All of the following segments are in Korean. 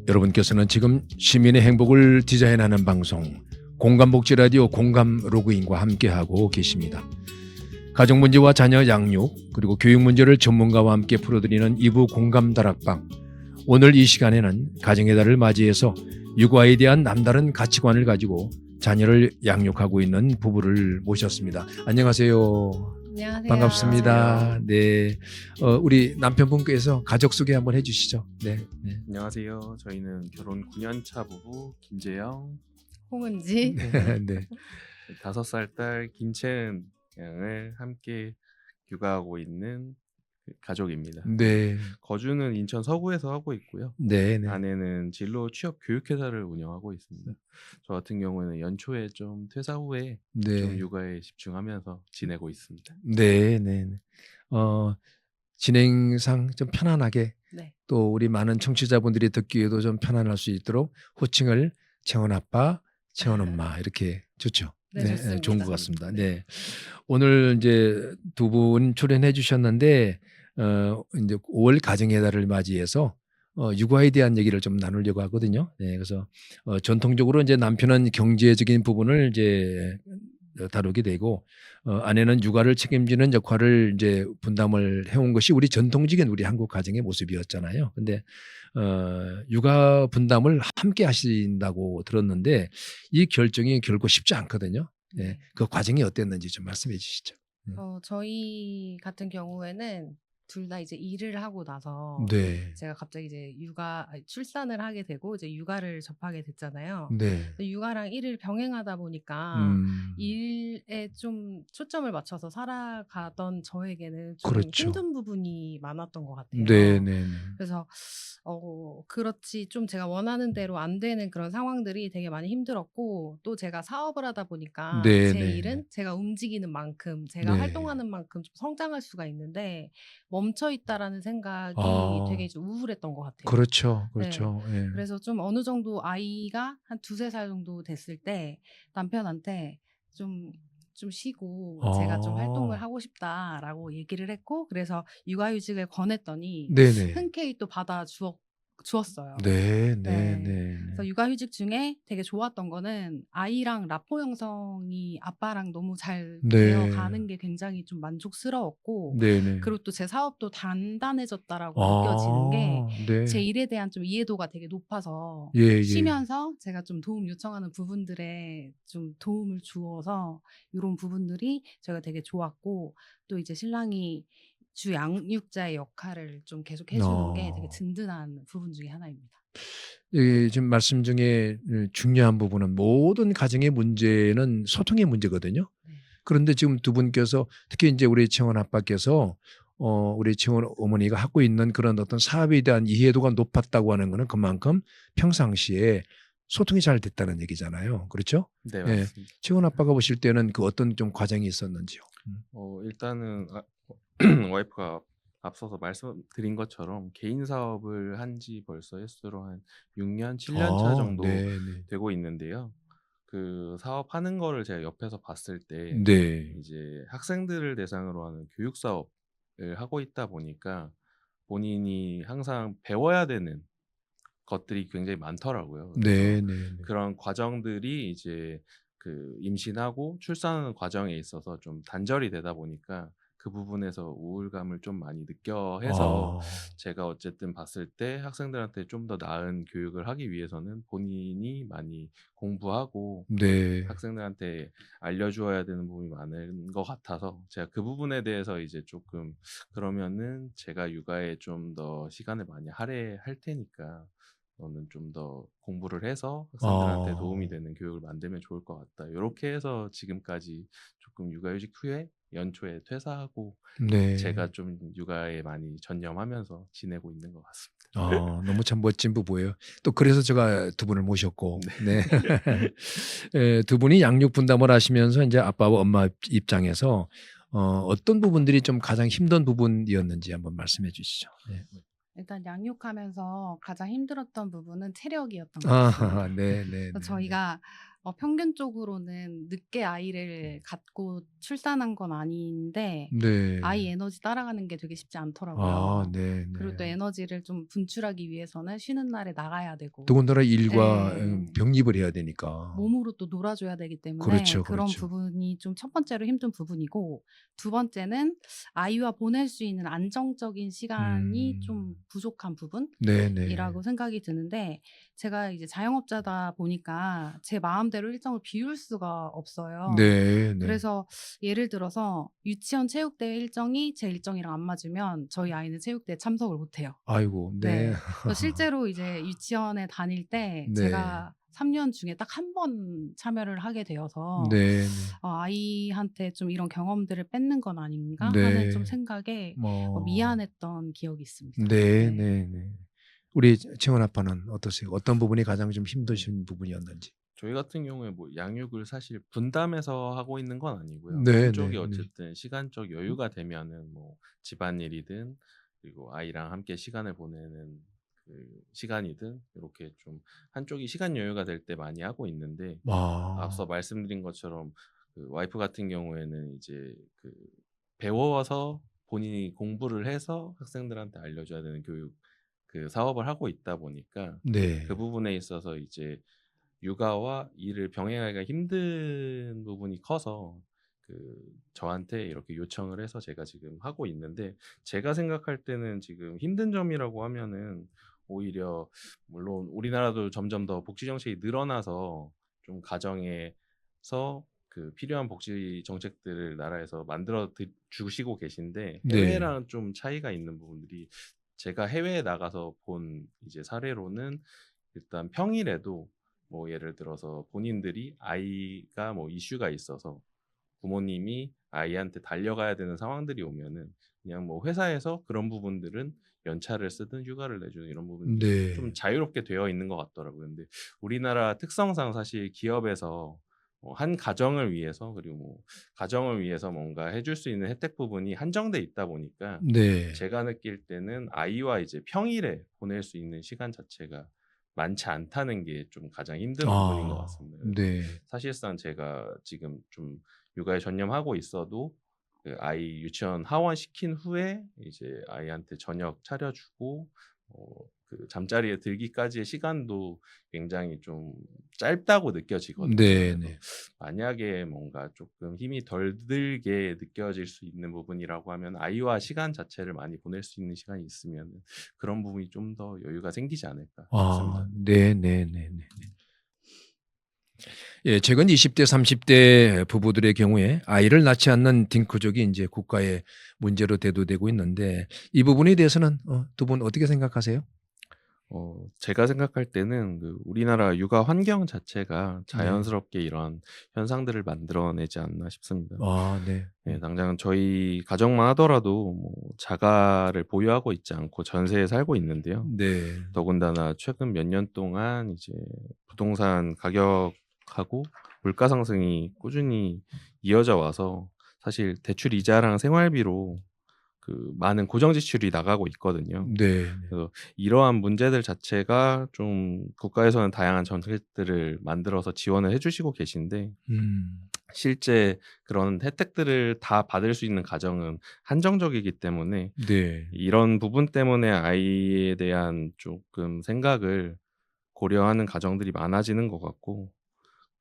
여러분께서는 지금 시민의 행복을 디자인하는 방송 공감복지 라디오 공감 로그인과 함께하고 계십니다. 가족 문제와 자녀 양육 그리고 교육 문제를 전문가와 함께 풀어드리는 2부 공감 다락방. 오늘 이 시간에는 가정의 달을 맞이해서 육아에 대한 남다른 가치관을 가지고 자녀를 양육하고 있는 부부를 모셨습니다. 안녕하세요. 안녕하세요. 반갑습니다. 네, 우리 남편분께서 가족 소개 한번 해주시죠. 네. 안녕하세요. 저희는 결혼 9년 차 부부 김재영, 홍은지. 네. 5살 딸 김채은 양을 함께 육아하고 있는 가족입니다. 네. 거주는 인천 서구에서 하고 있고요. 네. 아내는 진로 취업 교육회사를 운영하고 있습니다. 저 같은 경우에는 연초에 좀 퇴사 후에 좀 육아에 집중하면서 지내고 있습니다. 네. 진행상 좀 편안하게 네. 또 우리 많은 청취자분들이 듣기에도 좀 편안할 수 있도록 호칭을 채원 아빠, 채원 엄마 이렇게 좋죠. 네, 좋습니다. 좋은 것 같습니다. 네. 오늘 이제 두 분 출연해 주셨는데 이제 5월 가정의 달을 맞이해서 육아에 대한 얘기를 좀 나누려고 하거든요. 네, 그래서 전통적으로 이제 남편은 경제적인 부분을 이제 다루게 되고 아내는 육아를 책임지는 역할을 이제 분담을 해온 것이 우리 전통적인 우리 한국 가정의 모습이었잖아요. 근데 육아 분담을 함께 하신다고 들었는데 이 결정이 결코 쉽지 않거든요. 네, 그 과정이 어땠는지 좀 말씀해 주시죠. 저희 같은 경우에는 둘 다 이제 일을 하고 나서 네. 제가 갑자기 이제 출산을 하게 되고 이제 육아를 접하게 됐잖아요. 네. 육아랑 일을 병행하다 보니까 일에 좀 초점을 맞춰서 살아가던 저에게는 좀 그렇죠. 힘든 부분이 많았던 것 같아요. 네. 그래서 그렇지 좀 제가 원하는 대로 안 되는 그런 상황들이 되게 많이 힘들었고 또 제가 사업을 하다 보니까 네, 제 네. 일은 제가 움직이는 만큼 제가 네. 활동하는 만큼 좀 성장할 수가 있는데 멈춰 있다라는 생각이 되게 좀 우울했던 것 같아요. 그렇죠. 네. 예. 그래서 좀 어느 정도 아이가 한 2~3살 정도 됐을 때 남편한테 좀 쉬고 제가 좀 활동을 하고 싶다라고 얘기를 했고 그래서 육아휴직을 권했더니 네네. 흔쾌히 또 주었어요. 네. 그래서 육아휴직 중에 되게 좋았던 거는 아이랑 라포 형성이 아빠랑 너무 잘 되어가는 게 굉장히 좀 만족스러웠고 네네. 그리고 또 제 사업도 단단해졌다라고 느껴지는 게 제 네. 일에 대한 좀 이해도가 되게 높아서 예. 쉬면서 제가 좀 도움 요청하는 부분들에 좀 도움을 주어서 이런 부분들이 제가 되게 좋았고 또 이제 신랑이 주 양육자의 역할을 좀 계속 해주는 게 되게 든든한 부분 중에 하나입니다. 지금 말씀 중에 중요한 부분은 모든 가정의 문제는 소통의 문제거든요. 네. 그런데 지금 두 분께서 특히 이제 우리 채원 아빠께서 우리 채원 어머니가 하고 있는 그런 어떤 사업에 대한 이해도가 높았다고 하는 거는 그만큼 평상시에 소통이 잘 됐다는 얘기잖아요. 그렇죠? 네, 맞습니다. 채원 아빠가 보실 때는 그 어떤 좀 과정이 있었는지요? 일단은 와이프가 앞서서 말씀드린 것처럼 개인 사업을 한 지 벌써 횟수로 한 6년, 7년 차 정도 되고 있는데요. 그 사업하는 거를 제가 옆에서 봤을 때 이제 학생들을 대상으로 하는 교육 사업을 하고 있다 보니까 본인이 항상 배워야 되는 것들이 굉장히 많더라고요. 그래서 그런 과정들이 이제 그 임신하고 출산하는 과정에 있어서 좀 단절이 되다 보니까 그 부분에서 우울감을 좀 많이 느껴 해서 제가 어쨌든 봤을 때 학생들한테 좀 더 나은 교육을 하기 위해서는 본인이 많이 공부하고 학생들한테 알려주어야 되는 부분이 많은 것 같아서 제가 그 부분에 대해서 이제 조금 그러면은 제가 육아에 좀 더 시간을 많이 할애할 테니까 너는 좀 더 공부를 해서 학생들한테 도움이 되는 교육을 만들면 좋을 것 같다. 이렇게 해서 지금까지 조금 육아휴직 후에 연초에 퇴사하고 제가 좀 육아에 많이 전념하면서 지내고 있는 것 같습니다. 너무 참 멋진 부부예요. 또 그래서 제가 두 분을 모셨고, 두 분이 양육 분담을 하시면서 이제 아빠와 엄마 입장에서 어떤 부분들이 좀 가장 힘든 부분이었는지 한번 말씀해 주시죠. 네. 일단 양육하면서 가장 힘들었던 부분은 체력이었던 것 같습니다. 그래서 저희가 평균적으로는 늦게 아이를 갖고 출산한 건 아닌데 네. 아이 에너지 따라가는 게 되게 쉽지 아 않더라고요. 네네. 그리고 또 에너지를 좀 분출하기 위해서는 쉬는 날에 나가야 되고 더군다나 일과 예. 병립을 해야 되니까. 몸으로 또 놀아줘야 되기 때문에 그렇죠, 그런 그렇죠. 부분이 좀 첫 번째로 힘든 부분이고, 두 번째는 아이와 보낼 수 있는 안정적인 시간이 좀 음. 부족한 부분이라고 네네. 생각이 드는데, 제가 이제 자영업자다 보니까 제 마음대로 일정을 비울 수가 없어요. 네네. 그래서 예를 들어서 유치원 체육대회 일정이 제 일정이랑 안 맞으면 저희 아이는 체육대회에 참석을 못 해요. 아이고 네. 네. 그래서 실제로 이제 유치원에 다닐 때 네. 제가 3년 중에 딱 한 번 참여를 하게 되어서 네네. '아이한테 좀 이런 경험들을 뺏는 건 아닌가?' 하는 좀 네. 생각에 뭐 미안했던 기억이 있습니다. 네. 네네네. 우리 채원 아빠는 어떠세요? 어떤 부분이 가장 좀 힘드신 부분이었는지? 저희 같은 경우에 뭐 양육을 사실 분담해서 하고 있는 건 아니고요. 한쪽이 네네네. 어쨌든 시간적 여유가 되면은 뭐 집안일이든 그리고 아이랑 함께 시간을 보내는 그 시간이든 이렇게 좀 한쪽이 시간 여유가 될 때 많이 하고 있는데, 앞서 아. 말씀드린 것처럼 그 와이프 같은 경우에는 이제 그 배워서 본인이 공부를 해서 학생들한테 알려줘야 되는 교육 그 사업을 하고 있다 보니까 그 네. 부분에 있어서 이제 육아와 일을 병행하기가 힘든 부분이 커서 그 저한테 이렇게 요청을 해서 제가 지금 하고 있는데, 제가 생각할 때는 지금 힘든 점이라고 하면은 오히려 물론 우리나라도 점점 더 복지 정책이 늘어나서 좀 가정에서 그 필요한 복지 정책들을 나라에서 만들어 주시고 계신데, 네. 해외랑 좀 차이가 있는 부분들이, 제가 해외에 나가서 본 이제 사례로는 일단 평일에도 뭐 예를 들어서 본인들이 아이가 뭐 이슈가 있어서 부모님이 아이한테 달려가야 되는 상황들이 오면은 그냥 뭐 회사에서 그런 부분들은 연차를 쓰든 휴가를 내주는 이런 부분들이 좀 네. 자유롭게 되어 있는 것 같더라고요. 근데 우리나라 특성상 사실 기업에서 한 가정을 위해서, 그리고 뭐 가정을 위해서 뭔가 해줄 수 있는 혜택 부분이 한정돼 있다 보니까 네. 제가 느낄 때는 아이와 이제 평일에 보낼 수 있는 시간 자체가 많지 않다는 게 좀 가장 힘든 부분인 것 아. 같습니다. 그래서 네. 사실상 제가 지금 좀 육아에 전념하고 있어도 그 아이 유치원 하원시킨 후에 이제 아이한테 저녁 차려주고 그 잠자리에 들기까지의 시간도 굉장히 좀 짧다고 느껴지거든요. 그래서 네네. 만약에 뭔가 조금 힘이 덜 들게 느껴질 수 있는 부분이라고 하면, 아이와 시간 자체를 많이 보낼 수 있는 시간이 있으면 그런 부분이 좀 더 여유가 생기지 않을까 아 싶습니다. 네네네네. 예, 최근 20대 30대 부부들의 경우에 아이를 낳지 않는 딩크족이 인제 국가의 문제로 대두되고 있는데 이 부분에 대해서는 두 분 어떻게 생각하세요? 제가 생각할 때는 그 우리나라 육아 환경 자체가 네. 자연스럽게 이런 현상들을 만들어내지 않나 싶습니다. 아 네. 예, 당장 저희 가정만 하더라도 뭐 자가를 보유하고 있지 않고 전세에 살고 있는데요. 네. 더군다나 최근 몇 년 동안 이제 부동산 가격하고 물가 상승이 꾸준히 이어져 와서 사실 대출 이자랑 생활비로 그 많은 고정 지출이 나가고 있거든요. 네네. 그래서 이러한 문제들 자체가 좀 국가에서는 다양한 정책들을 만들어서 지원을 해 주시고 계신데, 음. 실제 그런 혜택들을 다 받을 수 있는 가정은 한정적이기 때문에 네. 이런 부분 때문에 아이에 대한 조금 생각을 고려하는 가정들이 많아지는 것 같고,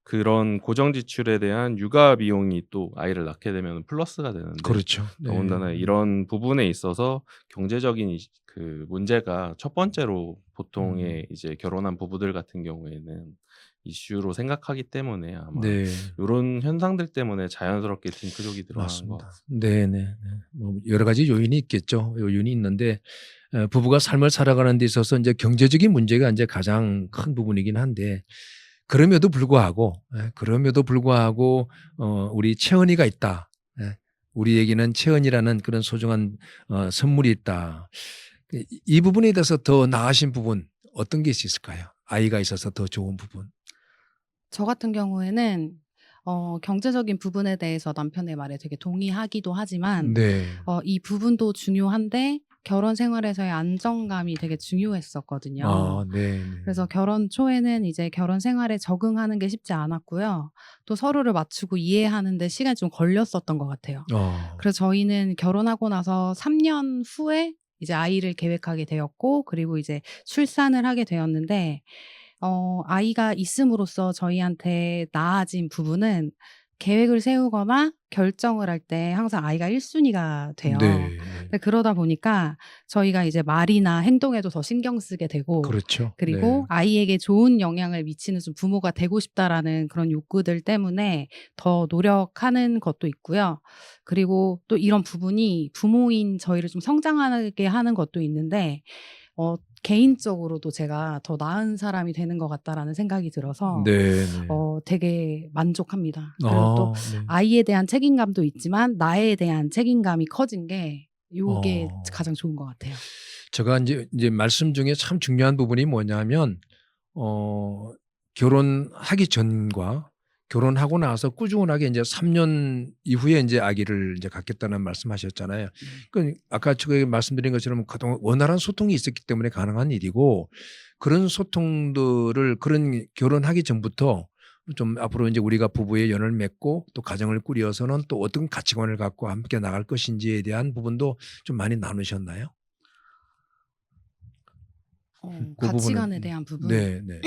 그런 고정 지출에 대한 육아 비용이 또 아이를 낳게 되면 플러스가 되는데, 그렇죠. 네. 더군다나 이런 부분에 있어서 경제적인 그 문제가 첫 번째로 음. 보통의 이제 결혼한 부부들 같은 경우에는 이슈로 생각하기 때문에 아마 네. 요런 현상들 때문에 자연스럽게 딩크족이 늘어나는 것 맞습니다. 같습니다. 네네네. 뭐 여러 가지 요인이 있겠죠. 요인이 있는데 부부가 삶을 살아가는 데 있어서 인제 경제적인 문제가 인제 가장 큰 부분이긴 한데 그럼에도 불구하고 우리 채은이가 있다. 예. 우리에게는 채은이라는 그런 소중한 선물이 있다. 이 부분에 대해서 더 나아진 부분 어떤 게 있을까요? 아이가 있어서 더 좋은 부분. 저 같은 경우에는 경제적인 부분에 대해서 남편의 말에 되게 동의하기도 하지만 네. 이 부분도 중요한데 결혼 생활에서의 안정감이 되게 중요했었거든요. 네. 그래서 결혼 초에는 이제 결혼 생활에 적응하는 게 쉽지 않았고요. 또 서로를 맞추고 이해하는 데 시간이 좀 걸렸었던 것 같아요. 어. 그래서 저희는 결혼하고 나서 3년 후에 이제 아이를 계획하게 되었고 그리고 이제 출산을 하게 되었는데 아이가 있음으로써 저희한테 나아진 부분은 계획을 세우거나 결정을 할 때 항상 아이가 1순위 순위가 돼요. 네. 근데 그러다 보니까 저희가 이제 말이나 행동에도 더 신경 쓰게 되고 그렇죠. 네. 그리고 아이에게 좋은 영향을 미치는 좀 부모가 되고 싶다라는 그런 욕구들 때문에 더 노력하는 것도 있고요. 그리고 또 이런 부분이 부모인 저희를 좀 성장하게 하는 것도 있는데 개인적으로도 제가 '더 나은 사람이 되는 것 같다.'라는 생각이 들어서 네네. 되게 만족합니다. 그리고 또 네. 아이에 대한 책임감도 있지만 나에 대한 책임감이 커진 게 요게 어. 가장 좋은 것 같아요. 제가 인제 말씀 중에 참 중요한 부분이 뭐냐면 결혼하기 전과 결혼하고 나서 꾸준하게 인제 3년 이후에 인제 아기를 인제 갖겠다는 말씀하셨잖아요. 그러니까 아까 제가 말씀드린 것처럼 그동안 원활한 소통이 있었기 때문에 가능한 일이고 그런 소통들을 그런 결혼하기 전부터 좀 앞으로 인제 우리가 부부의 연을 맺고 또 가정을 꾸려서는 또 어떤 가치관을 갖고 함께 나갈 것인지에 대한 부분도 좀 많이 나누셨나요? 그 부분은 가치관에 대한 부분. 네네.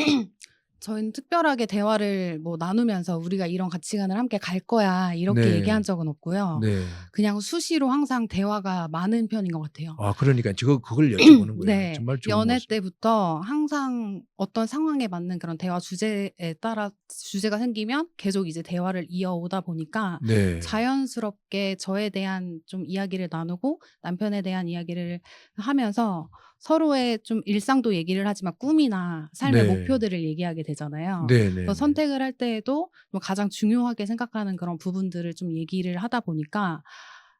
저희는 특별하게 대화를 뭐 나누면서 "우리가 이런 가치관을 함께 갈 거야." 이렇게 네. 얘기한 적은 없고요. 네. 그냥 수시로 항상 대화가 많은 편인 것 같아요. 아 그러니까요. 제가 그걸 여쭤보는 거예요. 네. 정말 좋은 연애 말씀. 때부터 항상 어떤 상황에 맞는 그런 대화 주제에 따라 주제가 생기면 계속 이제 대화를 이어오다 보니까 네. 자연스럽게 저에 대한 좀 이야기를 나누고 남편에 대한 이야기를 하면서 서로의 좀 일상도 얘기를 하지만 꿈이나 삶의 네. 목표들을 얘기하게 되잖아요. 네네네. 그래서 선택을 할 때에도 뭐 가장 중요하게 생각하는 그런 부분들을 좀 얘기를 하다 보니까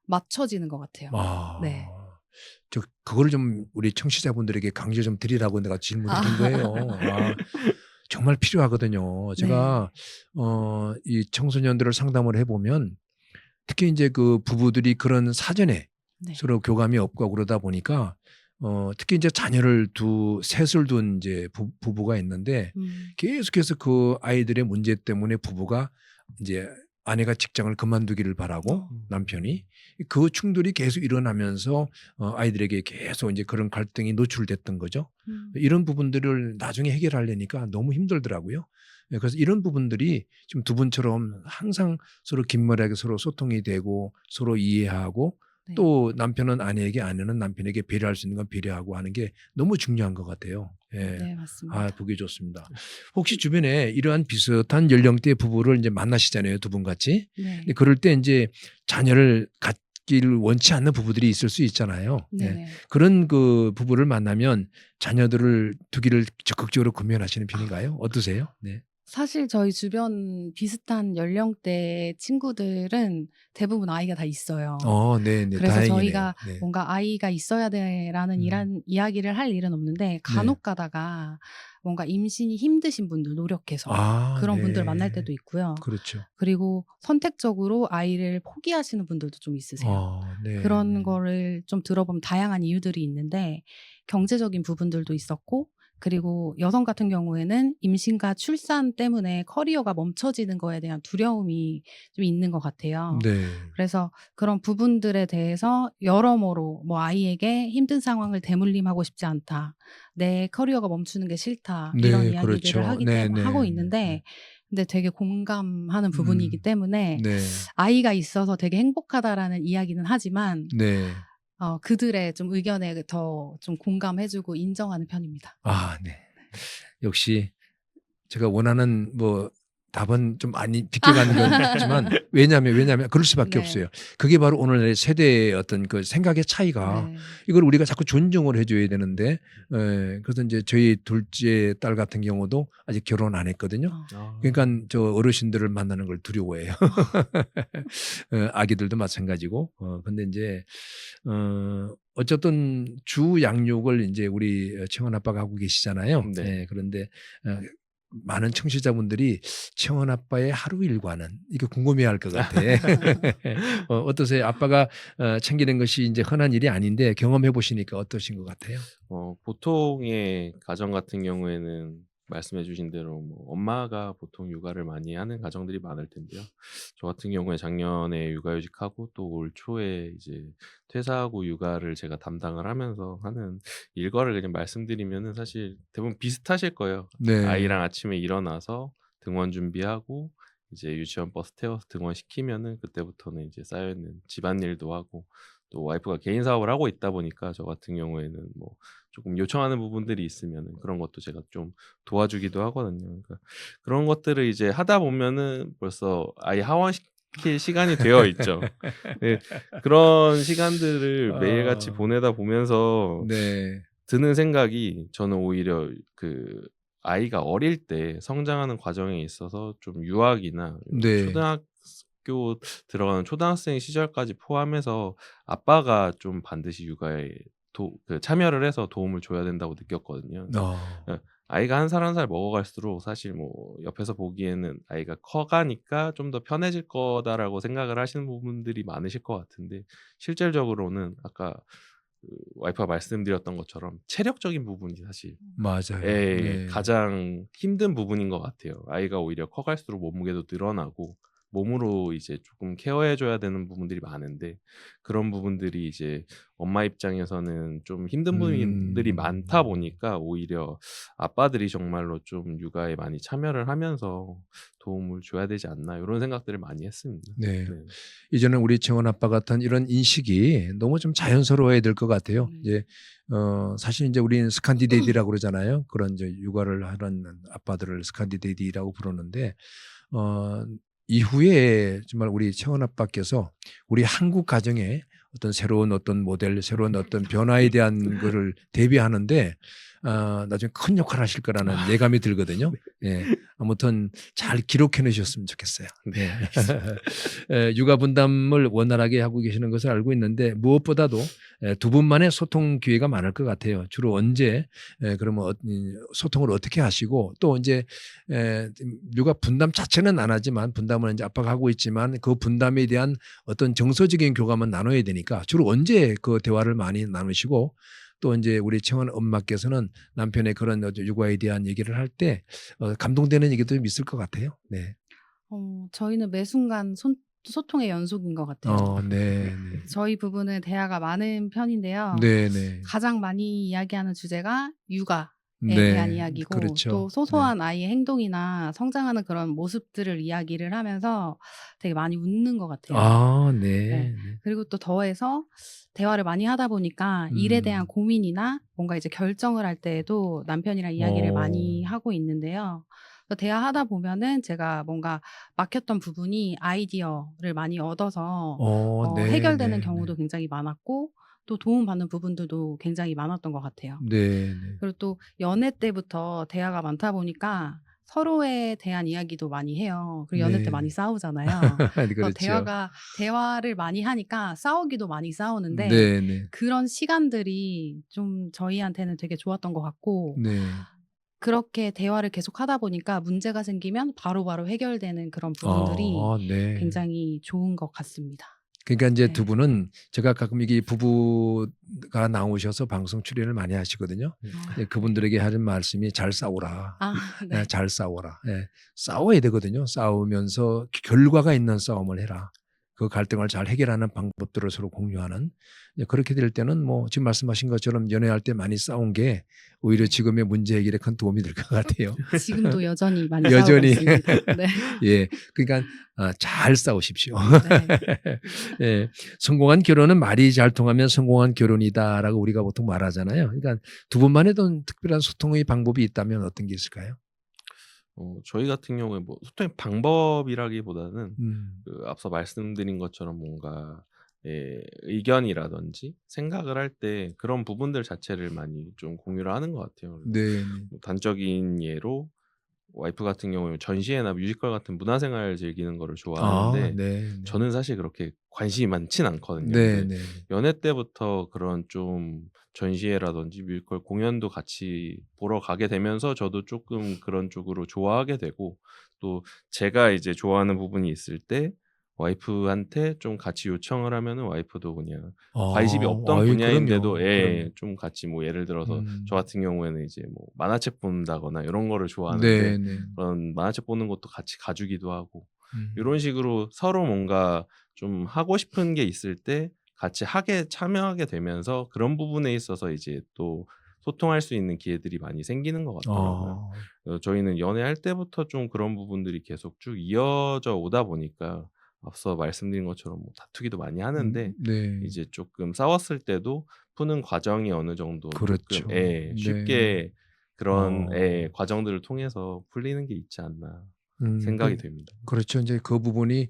맞춰지는 것 같아요. 아. 네. 저 그거를 좀 우리 청취자분들에게 강조 좀 드리라고 내가 질문드린 거예요. 아 정말 필요하거든요. 네. 제가 이 청소년들을 상담을 해 보면 특히 인제 그 부부들이 그런 사전에 네. 서로 교감이 없고 그러다 보니까 특히 인제 자녀를 셋을 둔 인제 부부가 있는데 음. 계속해서 그 아이들의 문제 때문에 부부가 인제 아내가 직장을 그만두기를 바라고 어. 남편이 그 충돌이 계속 일어나면서 아이들에게 계속 인제 그런 갈등이 노출됐던 거죠. 음. 이런 부분들을 나중에 해결하려니까 너무 힘들더라고요. 예 그래서 이런 부분들이 지금 두 분처럼 항상 서로 긴밀하게 서로 소통이 되고 서로 이해하고 네. 또 남편은 아내에게 아내는 남편에게 배려할 수 있는 건 배려하고 하는 게 너무 중요한 것 같아요. 예. 네 맞습니다. 보기 좋습니다. 혹시 주변에 이러한 비슷한 연령대의 부부를 인제 만나시잖아요, 두 분 같이. 근데 네. 그럴 때 인제 자녀를 갖기를 원치 않는 부부들이 있을 수 있잖아요. 예. 네네. 그런 그 부부를 만나면 자녀들을 두기를 적극적으로 권면하시는 편인가요? 어떠세요? 네. 사실 저희 주변 비슷한 연령대 친구들은 대부분 아이가 다 있어요. 네네. 그래서 다행이네요. 저희가 네. 뭔가 "아이가 있어야 돼."라는 이야기를 할 일은 없는데 네. 간혹 가다가 뭔가 임신이 힘드신 분들 노력해서 그런 분들 만날 네. 때도 있고요. 그렇죠. 그리고 선택적으로 아이를 포기하시는 분들도 좀 있으세요. 그런 네네. 거를 좀 들어보면 다양한 이유들이 있는데 경제적인 부분들도 있었고 그리고 여성 같은 경우에는 임신과 출산 때문에 커리어가 멈춰지는 거에 대한 두려움이 좀 있는 것 같아요. 네. 그래서 그런 부분들에 대해서 여러모로 뭐 "아이에게 힘든 상황을 대물림하고 싶지 않다. 내 커리어가 멈추는 게 싫다." 이런 네. 이야기들을 그렇죠. 하고 네네네. 있는데 근데 되게 공감하는 부분이기 음. 때문에 네. "아이가 있어서 되게 행복하다."라는 이야기는 하지만 네. 그들의 좀 의견에 더 좀 공감해 주고 인정하는 편입니다. 네. 역시 제가 원하는 답은 좀 비껴가는 건 있지만 왜냐하면 그럴 수밖에 네. 없어요. 그게 바로 오늘날의 세대의 어떤 그 생각의 차이가 네. 이걸 우리가 자꾸 존중을 해 줘야 되는데 그래서 인제 저희 둘째 딸 같은 경우도 아직 결혼 안 했거든요. 어. 그러니깐 저 어르신들을 만나는 걸 두려워해요. 아기들도 마찬가지고. 근데 인제 어쨌든 주 양육을 인제 우리 청원 아빠가 하고 계시잖아요. 네. 네. 그런데 어 많은 청취자분들이 채원 아빠의 하루 일과는 이게 궁금해할 것 같아. 어떠세요? 아빠가 챙기는 것이 이제 흔한 일이 아닌데 경험해 보시니까 어떠신 것 같아요? 보통의 가정 같은 경우에는 말씀해 주신 대로 뭐 엄마가 보통 육아를 많이 하는 가정들이 많을 텐데요. 저 같은 경우에 작년에 육아휴직하고 또 올 초에 이제 퇴사하고 육아를 제가 담당을 하면서 하는 일과를 그냥 말씀드리면은 사실 대부분 비슷하실 거예요. 네. 아이랑 아침에 일어나서 등원 준비하고 이제 유치원 버스 태워서 등원시키면은 그때부터는 이제 쌓여있는 집안일도 하고 또 와이프가 개인 사업을 하고 있다 보니까 저 같은 경우에는 뭐 조금 요청하는 부분들이 있으면은 그런 것도 제가 좀 도와주기도 하거든요. 그러니까 그런 것들을 이제 하다 보면은 벌써 아이 하원시킬 시간이 되어 있죠. 네. 그런 시간들을 매일같이 어, 보내다 보면서 네. 드는 생각이 저는 오히려 그 아이가 어릴 때 성장하는 과정에 있어서 좀 유아기나 네. 초등학교 들어가는 초등학생 시절까지 포함해서 아빠가 좀 반드시 육아에 참여를 해서 도움을 줘야 된다고 느꼈거든요. 그러니까 어, 아이가 한 살 한 살 먹어갈수록 사실 뭐 옆에서 보기에는 '아이가 커가니까 좀 더 편해질 거다.'라고 생각을 하시는 부분들이 많으실 것 같은데 실질적으로는 아까 와이프가 말씀드렸던 것처럼 체력적인 부분이 사실 맞아요. 네. 가장 힘든 부분인 것 같아요. 아이가 오히려 커갈수록 몸무게도 늘어나고 몸으로 이제 조금 케어해 줘야 되는 부분들이 많은데 그런 부분들이 이제 엄마 입장에서는 좀 힘든 부분들이 많다 음, 보니까 오히려 아빠들이 정말로 좀 육아에 많이 참여를 하면서 도움을 줘야 되지 않나 요런 생각들을 많이 했습니다. 네. 네. 이제는 우리 채원 아빠 같은 이런 인식이 너무 좀 자연스러워야 될 것 같아요. 음. 이제 사실 이제 우리는 스칸디데이라고 그러잖아요. 그런 이제 육아를 하는 아빠들을 스칸디데이라고 부르는데 어 이후에 정말 우리 채원 아빠께서 우리 한국 가정에 어떤 새로운 어떤 모델, 새로운 어떤 변화에 대한 거를 대비하는데 나중에 큰 역할을 하실 거라는 예감이 들거든요. 예. 아무튼 잘 기록해 놓으셨으면 좋겠어요. 네 예. 알겠습니다. 육아 분담을 원활하게 하고 계시는 것을 알고 있는데 무엇보다도 두 분만의 소통 기회가 많을 것 같아요. 주로 언제 그러면 소통을 어떻게 하시고 또 이제 육아 분담 자체는 안 하지만 분담은 이제 아빠가 하고 있지만 그 분담에 대한 어떤 정서적인 교감은 나눠야 되니까 주로 언제 그 대화를 많이 나누시고 또 이제 우리 채원 엄마께서는 남편의 그런 육아에 대한 얘기를 할 때 감동되는 얘기도 좀 있을 것 같아요. 네. 저희는 매 순간 소통의 연속인 것 같아요. 네, 네. 저희 부부는 대화가 많은 편인데요. 네, 네. 가장 많이 이야기하는 주제가 육아에 대한 네. 이야기고 또 그렇죠. 네. 소소한 아이의 행동이나 성장하는 그런 모습들을 이야기를 하면서 되게 많이 웃는 것 같아요. 네. 네. 네. 그리고 또 더해서 대화를 많이 하다 보니까 일에 대한 음. 고민이나 뭔가 이제 결정을 할 때에도 남편이랑 이야기를 어. 많이 하고 있는데요. 그래서 대화하다 보면은 제가 뭔가 막혔던 부분이 아이디어를 많이 얻어서 네, 해결되는 네, 네. 경우도 굉장히 많았고 또 도움받는 부분들도 굉장히 많았던 것 같아요. 네, 네. 그리고 또 연애 때부터 대화가 많다 보니까 서로에 대한 이야기도 많이 해요. 그리고 연애 때 네. 많이 싸우잖아요. 그래서 그렇죠. 대화를 많이 하니까 싸우기도 많이 싸우는데 네, 네. 그런 시간들이 좀 저희한테는 되게 좋았던 것 같고 네. 그렇게 대화를 계속하다 보니까 문제가 생기면 바로바로 해결되는 그런 부분들이 네. 굉장히 좋은 것 같습니다. 그러니까 인제 두 네. 분은 제가 가끔 이게 부부가 나오셔서 방송 출연을 많이 하시거든요. 예, 그분들에게 하는 말씀이 "잘 싸워라. 아 예, 네. 잘 싸워라." 예. 싸워야 되거든요. 싸우면서 결과가 있는 싸움을 해라. 그 갈등을 잘 해결하는 방법들을 서로 공유하는. 예, 그렇게 될 때는 뭐 지금 말씀하신 것처럼 연애할 때 많이 싸운 게 오히려 네. 지금의 문제 해결에 큰 도움이 될 것 같아요. 지금도 여전히 많이 싸우고 여전히. 있습니다. 네. 예. 그러니까 잘 싸우십시오. 네. 예. "성공한 결혼은 말이 잘 통하면 성공한 결혼이다."라고 우리가 보통 말하잖아요. 그러니까 두 분만의 또 특별한 소통의 방법이 있다면 어떤 게 있을까요? 저희 같은 경우에 뭐 소통의 방법이라기보다는 음. 앞서 말씀드린 것처럼 뭔가 의견이라든지 생각을 할 때 그런 부분들 자체를 많이 좀 공유를 하는 것 같아요. 그래서 네네. 뭐 단적인 예로 와이프 같은 경우에 전시회나 뮤지컬 같은 문화생활 즐기는 거를 아, 좋아하는데 네, 네. 저는 사실 그렇게 관심이 많진 않거든요. 네, 근데 네. 연애 때부터 그런 좀 전시회라든지 뮤지컬 공연도 같이 보러 가게 되면서 저도 조금 그런 쪽으로 좋아하게 되고 또 제가 이제 좋아하는 부분이 있을 때 와이프한테 좀 같이 요청을 하면은 와이프도 그냥 관심이 없던 아이, 분야인데도 그럼요. 그럼요. 좀 같이 뭐 예를 들어서 저 음. 같은 경우에는 이제 뭐 만화책 본다거나 이런 거를 좋아하는데 네, 네. 그런 만화책 보는 것도 같이 가 주기도 하고 음. 요런 식으로 서로 뭔가 좀 하고 싶은 게 있을 때 같이 하게 참여하게 되면서 그런 부분에 있어서 이제 또 소통할 수 있는 기회들이 많이 생기는 것 같더라고요. 아. 저희는 연애할 때부터 좀 그런 부분들이 계속 쭉 이어져 오다 보니까 앞서 말씀드린 것처럼 뭐 다투기도 많이 하는데 네. 이제 쪼끔 싸웠을 때도 푸는 과정이 어느 정도 쪼끔 그렇죠. 네. 쉽게 그런 어. 과정들을 통해서 풀리는 게 있지 않나 생각이 그 됩니다. 그렇죠. 인제 그 부분이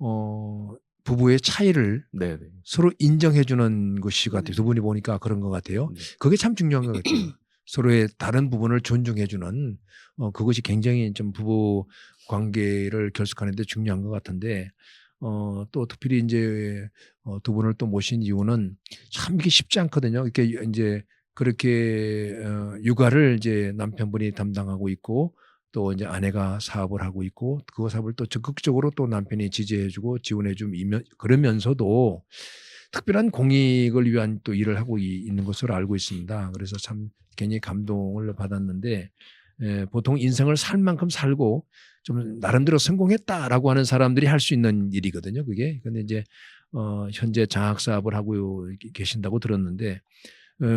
어 부부의 차이를 네네. 서로 인정해 주는 것이 같아요. 두 네. 분이 보니까 그런 것 같아요. 네. 그게 참 중요한 것 같아요. 서로의 다른 부분을 존중해 주는 그것이 굉장히 좀 부부 관계를 결속하는 데 중요한 것 같은데 또 특별히 인제 두 분을 또 모신 이유는 참 이게 쉽지 않거든요. 이렇게 인제 그렇게 육아를 이제 남편분이 담당하고 있고 또 인제 아내가 사업을 하고 있고 그 사업을 또 적극적으로 또 남편이 지지해 주고 지원해 주면 그러면서도 특별한 공익을 위한 또 일을 하고 있는 것으로 알고 있습니다. 그래서 참 굉장히 감동을 받았는데 보통 인생을 살 만큼 살고 좀 나름대로 성공했다라고 하는 사람들이 할 수 있는 일이거든요, 그게. 근데 이제 현재 장학 사업을 하고 계신다고 들었는데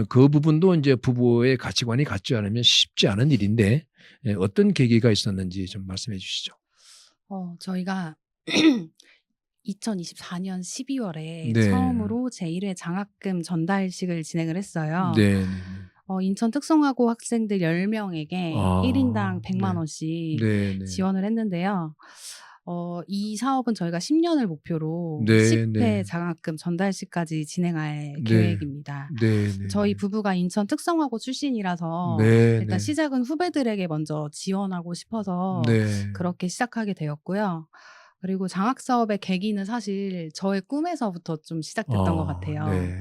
그 부분도 인제 부부의 가치관이 같지 않으면 쉽지 않은 일인데 어떤 계기가 있었는지 좀 말씀해 주시죠. 저희가 2024년 12월에 네. 처음으로 제1회 장학금 전달식을 진행을 했어요. 네네네. 인천 특성화고 학생들 10명에게 1 인당 아, 100만 네. 원씩 네네. 지원을 했는데요. 이 사업은 저희가 10 년을 목표로 10 회 네네. 장학금 전달식까지 진행할 네. 계획입니다. 저희 네네네. 부부가 인천 특성화고 출신이라서 일단 네네. 시작은 후배들에게 먼저 지원하고 싶어서 네. 그렇게 시작하게 되었고요. 그리고 장학 사업의 계기는 사실 저의 꿈에서부터 좀 시작됐던 것 같아요. 네.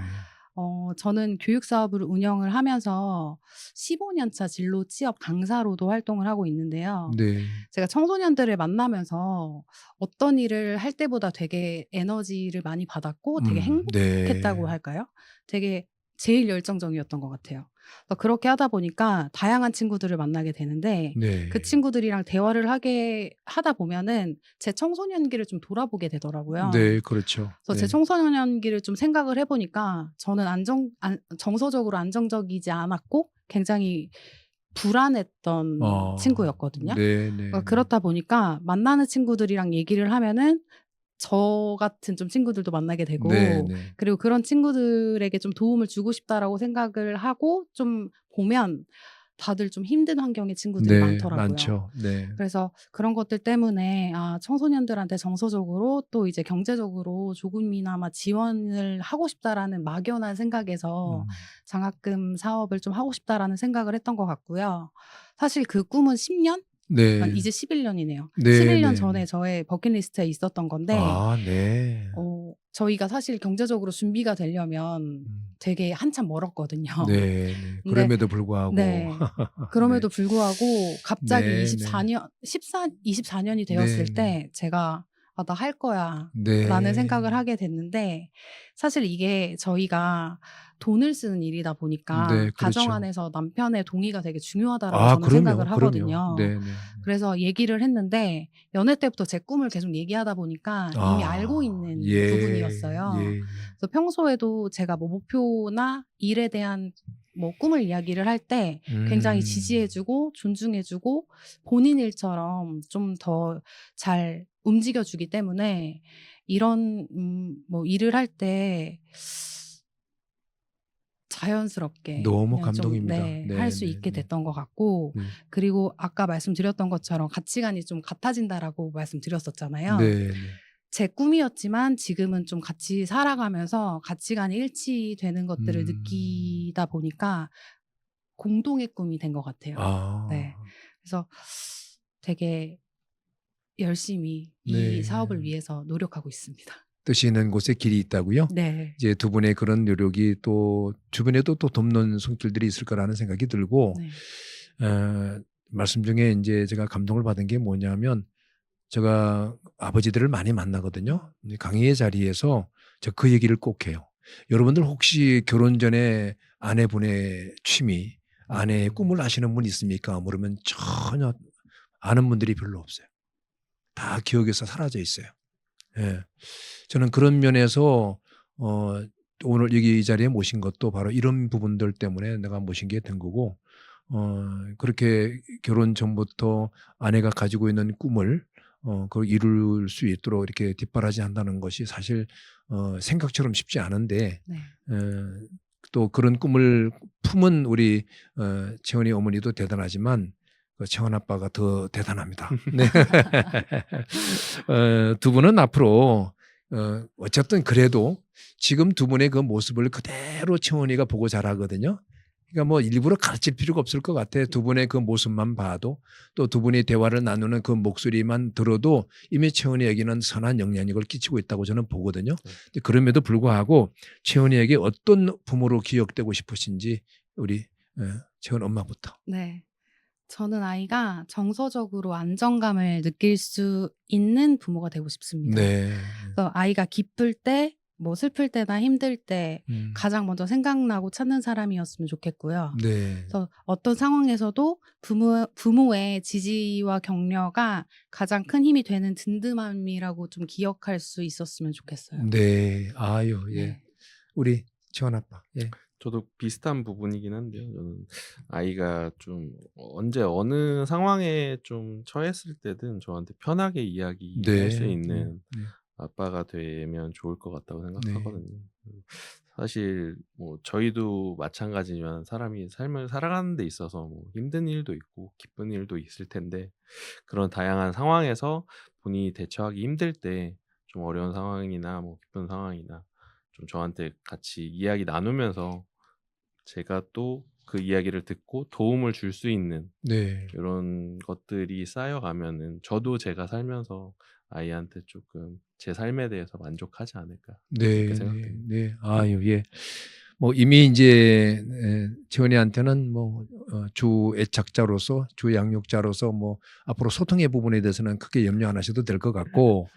저는 교육 사업을 운영을 하면서 15년 차 진로 취업 강사로도 활동을 하고 있는데요. 네. 제가 청소년들을 만나면서 어떤 일을 할 때보다 되게 에너지를 많이 받았고 되게 네. 행복했다고 할까요? 되게 제일 열정적이었던 것 같아요. 그렇게 하다 보니까 다양한 친구들을 만나게 되는데 그 네. 친구들이랑 대화를 하다 보면은 제 청소년기를 좀 돌아보게 되더라고요. 네. 그렇죠. 그래서 제 네. 청소년기를 좀 생각을 해 보니까 저는 정서적으로 안정적이지 않았고 굉장히 불안했던 친구였거든요. 네네네. 그렇다 보니까 만나는 친구들이랑 얘기를 하면은 저 같은 좀 친구들도 만나게 되고 네네. 그리고 그런 친구들에게 좀 도움을 주고 싶다라고 생각을 하고 좀 보면 다들 좀 힘든 환경의 친구들이 네. 많더라고요. 많죠. 네. 그래서 그런 것들 때문에 청소년들한테 정서적으로 또 이제 경제적으로 조금이나마 지원을 하고 싶다라는 막연한 생각에서 음. 장학금 사업을 좀 하고 싶다라는 생각을 했던 것 같고요. 사실 그 꿈은 10 년? 네. 이제 11 년이네요. 11년 네네네. 전에 저의 버킷리스트에 있었던 건데 아, 네. 저희가 사실 경제적으로 준비가 되려면 음. 되게 한참 멀었거든요. 네네. 근데 그럼에도 불구하고 네. 네. 그럼에도 불구하고 갑자기 네네. 24 년이 되었을 네네. 때 제가 '아 나 할 거야.'라는 네. 생각을 하게 됐는데 사실 이게 저희가 돈을 쓰는 일이다 보니까 네. 가정 그렇죠. 안에서 남편의 동의가 되게 중요하다라고 아, 저는 그럼요, 생각을 그럼요. 하거든요. 네네. 그래서 얘기를 했는데 연애 때부터 제 꿈을 계속 얘기하다 보니까 이미 알고 아. 있는 예. 부분이었어요. 예예. 그래서 평소에도 제가 뭐 목표나 일에 대한 뭐 꿈을 이야기를 할 때 굉장히 음. 지지해 주고 존중해 주고 본인 일처럼 좀 더 잘 움직여 주기 때문에 이런 뭐 일을 할 때 자연스럽게 너무 그냥 좀 감동입니다. 할 수 있게 네네네. 됐던 것 같고 네. 그리고 아까 말씀드렸던 것처럼 가치관이 좀 같아진다라고 말씀드렸었잖아요. 네네. 제 꿈이었지만 지금은 좀 같이 살아가면서 가치관이 일치되는 것들을 음. 느끼다 보니까 공동의 꿈이 된 것 같아요. 네. 아. 그래서 되게 열심히 이 네. 사업을 위해서 노력하고 있습니다. 뜻이 있는 곳에 길이 있다고요? 네. 이제 두 분의 그런 노력이 또 주변에도 또 돕는 손길들이 있을 거라는 생각이 들고 네. 말씀 중에 이제 제가 감동을 받은 게 뭐냐면 제가 아버지들을 많이 만나거든요. 강의의 자리에서 저 그 얘기를 꼭 해요. 여러분들 혹시 결혼 전에 아내분의 취미, 아내의 꿈을 아시는 분 있습니까? 물으면 전혀 아는 분들이 별로 없어요. 다 기억에서 사라져 있어요. 예. 저는 그런 면에서 오늘 여기 이 자리에 모신 것도 바로 이런 부분들 때문에 내가 모신 게 된 거고 그렇게 결혼 전부터 아내가 가지고 있는 꿈을 그걸 이룰 수 있도록 이렇게 뒷바라지 한다는 것이 사실 생각처럼 쉽지 않은데 네. 또 그런 꿈을 품은 우리 채원이 어머니도 대단하지만 채원 아빠가 더 대단합니다. 네. 두 분은 앞으로 어쨌든 그래도 지금 두 분의 그 모습을 그대로 채원이가 보고 자라거든요. 그러니까 뭐 일부러 가르칠 필요가 없을 것 같아. 두 분의 그 모습만 봐도 또 두 분이 대화를 나누는 그 목소리만 들어도 이미 채원이에게는 선한 영향력을 끼치고 있다고 저는 보거든요. 근데 그럼에도 불구하고 채원이에게 어떤 부모로 기억되고 싶으신지 우리 채원 엄마부터. 네. 저는 아이가 정서적으로 안정감을 느낄 수 있는 부모가 되고 싶습니다. 네. 그래서 아이가 기쁠 때, 뭐 슬플 때나 힘들 때 가장 먼저 생각나고 찾는 사람이었으면 좋겠고요. 네. 그래서 어떤 상황에서도 부모의 지지와 격려가 가장 큰 힘이 되는 든든함이라고 좀 기억할 수 있었으면 좋겠어요. 네. 아유, 예. 네. 우리 채원 아빠. 예. 저도 비슷한 부분이긴 한데요. 저는 아이가 좀 언제 어느 상황에 좀 처했을 때든 저한테 편하게 이야기할 수 있는 네. 아빠가 되면 좋을 것 같다고 네. 생각하거든요. 사실 뭐 저희도 마찬가지지만 사람이 삶을 살아가는 데 있어서 뭐 힘든 일도 있고 기쁜 일도 있을 텐데 그런 다양한 상황에서 본인이 대처하기 힘들 때 좀 어려운 상황이나 뭐 기쁜 상황이나 좀 저한테 같이 이야기 나누면서 제가 또 그 이야기를 듣고 도움을 줄 수 있는 네. 이런 것들이 쌓여가면은 저도 제가 살면서 아이한테 조금 제 삶에 대해서 만족하지 않을까 그렇게 네. 생각됩니다. 네. 아유, 예. 뭐 이미 이제 채원이한테는 뭐 주 애착자로서 주 양육자로서 뭐 앞으로 소통의 부분에 대해서는 크게 염려 안 하셔도 될 것 같고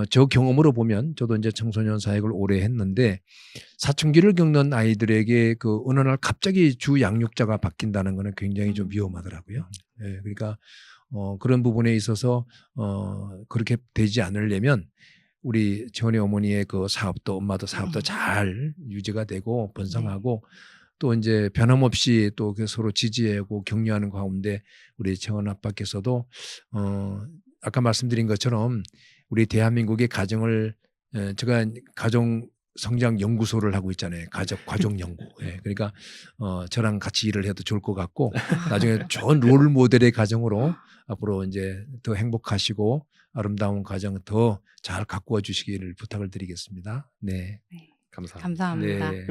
저 경험으로 보면 저도 이제 청소년 사역을 오래 했는데 사춘기를 겪는 아이들에게 그 어느 날 갑자기 주 양육자가 바뀐다는 거는 굉장히 좀 위험하더라고요. 예, 그러니까 그런 부분에 있어서 그렇게 되지 않으려면 우리 채원이 어머니의 그 사업도 엄마도 사업도 잘 유지가 되고 번성하고 또 이제 변함없이 또 서로 지지하고 격려하는 가운데 우리 채원 아빠께서도 아까 말씀드린 것처럼 우리 대한민국의 가정을 제가 가정 성장 연구소를 하고 있잖아요. 가족 연구. 예, 그러니까 저랑 같이 일을 해도 좋을 것 같고 나중에 좋은 롤 모델의 가정으로 앞으로 이제 더 행복하시고 아름다운 가정 더 잘 가꾸어 주시기를 부탁을 드리겠습니다. 네. 감사합니다. 감사합니다. 네.